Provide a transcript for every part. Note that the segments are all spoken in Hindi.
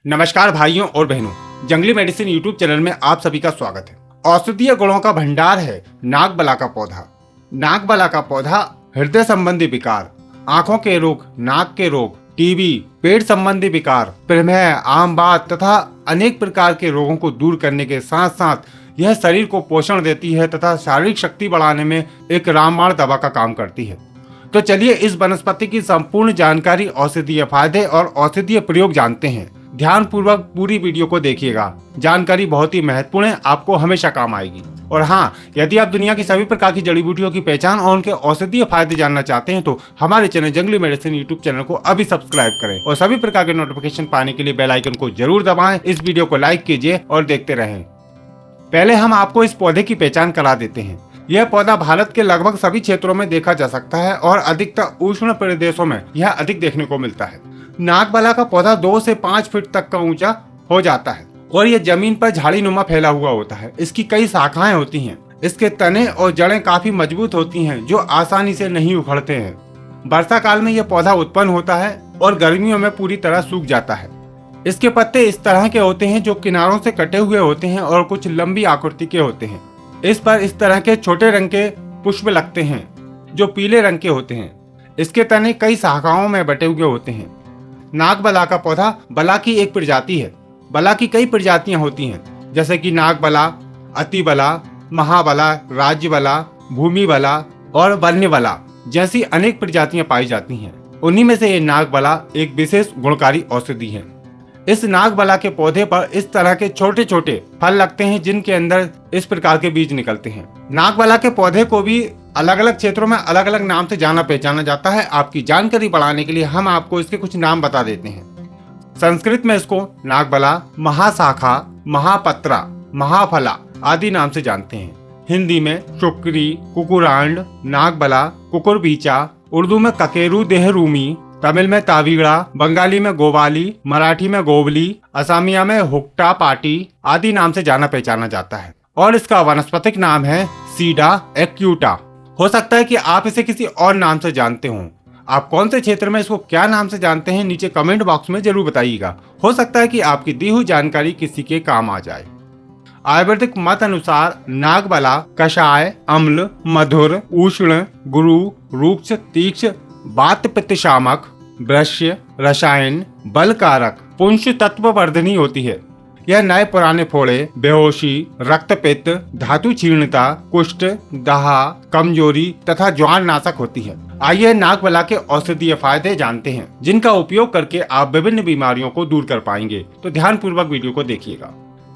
नमस्कार भाइयों और बहनों, जंगली मेडिसिन यूट्यूब चैनल में आप सभी का स्वागत है। औषधीय गुणों का भंडार है नागबला का पौधा। नागबला का पौधा हृदय संबंधी विकार, आंखों के रोग, नाक के रोग, टीबी, पेट संबंधी विकार, प्रमेह, आमबात तथा अनेक प्रकार के रोगों को दूर करने के साथ साथ यह शरीर को पोषण देती है तथा शारीरिक शक्ति बढ़ाने में एक रामबाण दवा का काम करती है। तो चलिए इस वनस्पति की संपूर्ण जानकारी, औषधीय फायदे और औषधीय प्रयोग जानते हैं। ध्यान पूर्वक पूरी वीडियो को देखिएगा। जानकारी बहुत ही महत्वपूर्ण है, आपको हमेशा काम आएगी। और हाँ, यदि आप दुनिया की सभी प्रकार की जड़ी बूटियों की पहचान और उनके औषधीय फायदे जानना चाहते हैं तो हमारे चैनल जंगली मेडिसिन यूट्यूब चैनल को अभी सब्सक्राइब करें और सभी प्रकार के नोटिफिकेशन पाने के लिए बेल आइकन को जरूर दबाएं। इस वीडियो को लाइक कीजिए और देखते रहें। पहले हम आपको इस पौधे की पहचान करा देते हैं। यह पौधा भारत के लगभग सभी क्षेत्रों में देखा जा सकता है और अधिकतर उष्ण प्रदेशों में यह अधिक देखने को मिलता है। नागबला का पौधा 2 से 5 फीट तक का ऊंचा हो जाता है और यह जमीन पर झाड़ी नुमा फैला हुआ होता है। इसकी कई शाखाएं होती हैं। इसके तने और जड़ें काफी मजबूत होती हैं जो आसानी से नहीं उखड़ते हैं। वर्षा काल में यह पौधा उत्पन्न होता है और गर्मियों में पूरी तरह सूख जाता है। इसके पत्ते इस तरह के होते हैं जो किनारों से कटे हुए होते हैं और कुछ लंबी आकृति के होते हैं। इस पर इस तरह के छोटे रंग के पुष्प लगते हैं जो पीले रंग के होते हैं। इसके तने कई शाखाओं में बटे हुए होते हैं। नागबला का पौधा बला की एक प्रजाति है। बला की कई प्रजातियां होती हैं जैसे कि नागबला, अतिबला, महाबला, राज्यबला, भूमिबला और वन्यबला जैसी अनेक प्रजातियां पाई जाती हैं। उन्हीं में से ये नागबला एक विशेष गुणकारी औषधि है। इस नागबला के पौधे पर इस तरह के छोटे छोटे फल लगते हैं जिनके अंदर इस प्रकार के बीज निकलते हैं। नागबला के पौधे को भी अलग अलग क्षेत्रों में अलग अलग नाम से जाना पहचाना जाता है। आपकी जानकारी बढ़ाने के लिए हम आपको इसके कुछ नाम बता देते हैं। संस्कृत में इसको नागबला, महाशाखा, महापत्रा, महाफला आदि नाम से जानते हैं। हिंदी में शुक्री, कुकुरांड, नागबला, कुकुरबीचा, उर्दू में ककेरू देहरूमी, तमिल में तावीड़ा, बंगाली में गोवाली, मराठी में गोवली, असमिया में हुक्टा पाटी आदि नाम से जाना पहचाना जाता है। और इसका वनस्पतिक नाम है सीडा एक्यूटा। हो सकता है कि आप इसे किसी और नाम से जानते हों। आप कौन से क्षेत्र में इसको क्या नाम से जानते हैं नीचे कमेंट बॉक्स में जरूर बताइएगा। हो सकता है कि आपकी दी हुई जानकारी किसी के काम आ जाए। आयुर्वेदिक मत अनुसार नागबला कषाय, अम्ल, मधुर, उष्ण, गुरु, रूक्ष, तीक्ष्ण, वात पित्त शामक, वृश्य, रसायन, बलकारक, पुंष तत्ववर्धनी होती है। यह नए पुराने फोड़े, बेहोशी, रक्तपित्त, धातु क्षीणता, कुष्ठ, दहा, कमजोरी तथा ज्वार नाशक होती है। आइए नागबला के औषधीय फायदे जानते हैं जिनका उपयोग करके आप विभिन्न बीमारियों को दूर कर पाएंगे। तो ध्यान पूर्वक वीडियो को देखिएगा।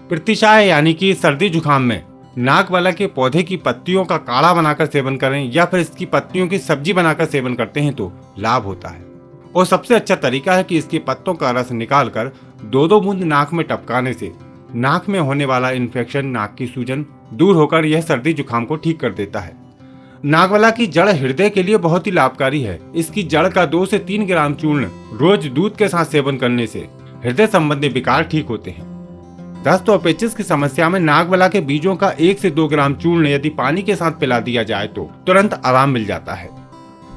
प्रतिशाय यानी कि सर्दी जुकाम में नागबला के पौधे की पत्तियों का काढ़ा बनाकर सेवन करें या फिर इसकी पत्तियों की सब्जी बनाकर सेवन करते हैं तो लाभ होता है। और सबसे अच्छा तरीका है कि इसके पत्तों का रस निकालकर 2-2 बूंद नाक में टपकाने से नाक में होने वाला इन्फेक्शन, नाक की सूजन दूर होकर यह सर्दी जुकाम को ठीक कर देता है। नागबला की जड़ हृदय के लिए बहुत ही लाभकारी है। इसकी जड़ का 2 से 3 ग्राम चूर्ण रोज दूध के साथ सेवन करने से हृदय संबंधी विकार ठीक होते हैं। दस्त और पेचिश की समस्या में नागबला के बीजों का 1 से 2 ग्राम चूर्ण यदि पानी के साथ पिला दिया जाए तो तुरंत आराम मिल जाता है।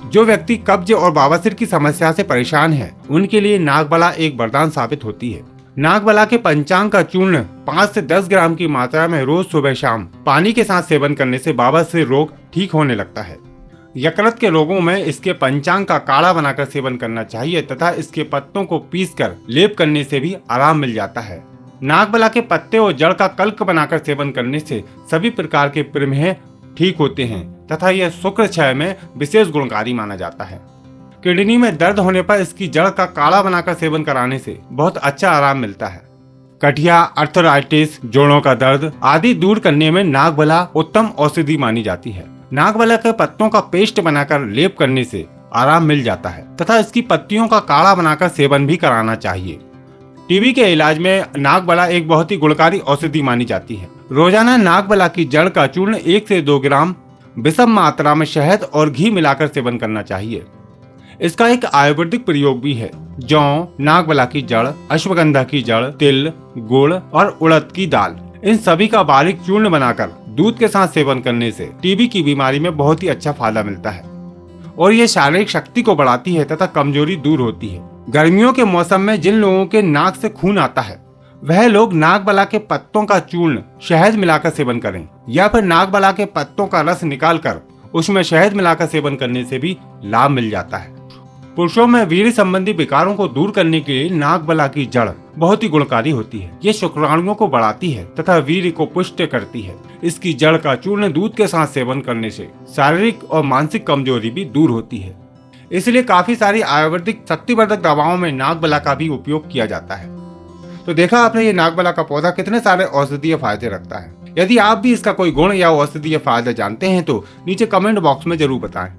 जो व्यक्ति कब्ज और बवासीर की समस्या से परेशान है उनके लिए नागबला एक वरदान साबित होती है। नागबला के पंचांग का चूर्ण 5 से 10 ग्राम की मात्रा में रोज सुबह शाम पानी के साथ सेवन करने से बवासीर रोग ठीक होने लगता है। यकृत के रोगों में इसके पंचांग का काढ़ा बनाकर सेवन करना चाहिए तथा इसके पत्तों को पीसकर लेप करने से भी आराम मिल जाता है। नागबला के पत्ते और जड़ का कल्क बनाकर सेवन करने से सभी प्रकार के प्रमेह ठीक होते हैं तथा यह शुक्र क्षय में विशेष गुणकारी माना जाता है। किडनी में दर्द होने पर इसकी जड़ का काढ़ा बनाकर सेवन कराने से बहुत अच्छा आराम मिलता है। गठिया, अर्थराइटिस, जोड़ों का दर्द आदि दूर करने में नागबला उत्तम औषधि मानी जाती है। नागबला के पत्तों का पेस्ट बनाकर लेप करने से आराम मिल जाता है तथा इसकी पत्तियों का काढ़ा बनाकर सेवन भी कराना चाहिए। टीबी के इलाज में नागबला एक बहुत ही गुणकारी औषधि मानी जाती है। रोजाना नागबला की जड़ का चूर्ण 1 से 2 ग्राम विषम मात्रा में शहद और घी मिलाकर सेवन करना चाहिए। इसका एक आयुर्वेदिक प्रयोग भी है। जौ, नागबला की जड़, अश्वगंधा की जड़, तिल, गुड़ और उड़द की दाल, इन सभी का बारीक चूर्ण बनाकर दूध के साथ सेवन करने से टीबी की बीमारी में बहुत ही अच्छा फायदा मिलता है और ये शारीरिक शक्ति को बढ़ाती है तथा कमजोरी दूर होती है। गर्मियों के मौसम में जिन लोगों के नाक से खून आता है वह लोग नागबला के पत्तों का चूर्ण शहद मिलाकर सेवन करें या फिर नागबला के पत्तों का रस निकालकर उसमें शहद मिलाकर सेवन करने से भी लाभ मिल जाता है। पुरुषों में वीर्य संबंधी विकारों को दूर करने के लिए नागबला की जड़ बहुत ही गुणकारी होती है। ये शुक्राणुओं को बढ़ाती है तथा वीर्य को पुष्ट करती है। इसकी जड़ का चूर्ण दूध के साथ सेवन करने से शारीरिक और मानसिक कमजोरी भी दूर होती है। इसलिए काफी सारी आयुर्वेदिक शक्तिवर्धक दवाओं में नागबला का भी उपयोग किया जाता है। तो देखा आपने ये नागबला का पौधा कितने सारे औषधीय फायदे रखता है। यदि आप भी इसका कोई गुण या औषधीय फायदा जानते हैं तो नीचे कमेंट बॉक्स में जरूर बताएं।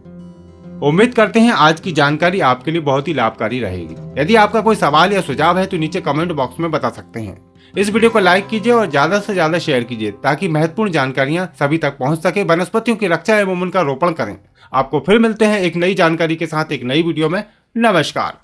उम्मीद करते हैं आज की जानकारी आपके लिए बहुत ही लाभकारी रहेगी। यदि आपका कोई सवाल या सुझाव है तो नीचे कमेंट बॉक्स में बता सकते हैं। इस वीडियो को लाइक कीजिए और ज्यादा से ज्यादा शेयर कीजिए ताकि महत्वपूर्ण जानकारियां सभी तक पहुंच सके। वनस्पतियों की रक्षा एवं उनका रोपण करें। आपको फिर मिलते हैं एक नई जानकारी के साथ एक नई वीडियो में। नमस्कार।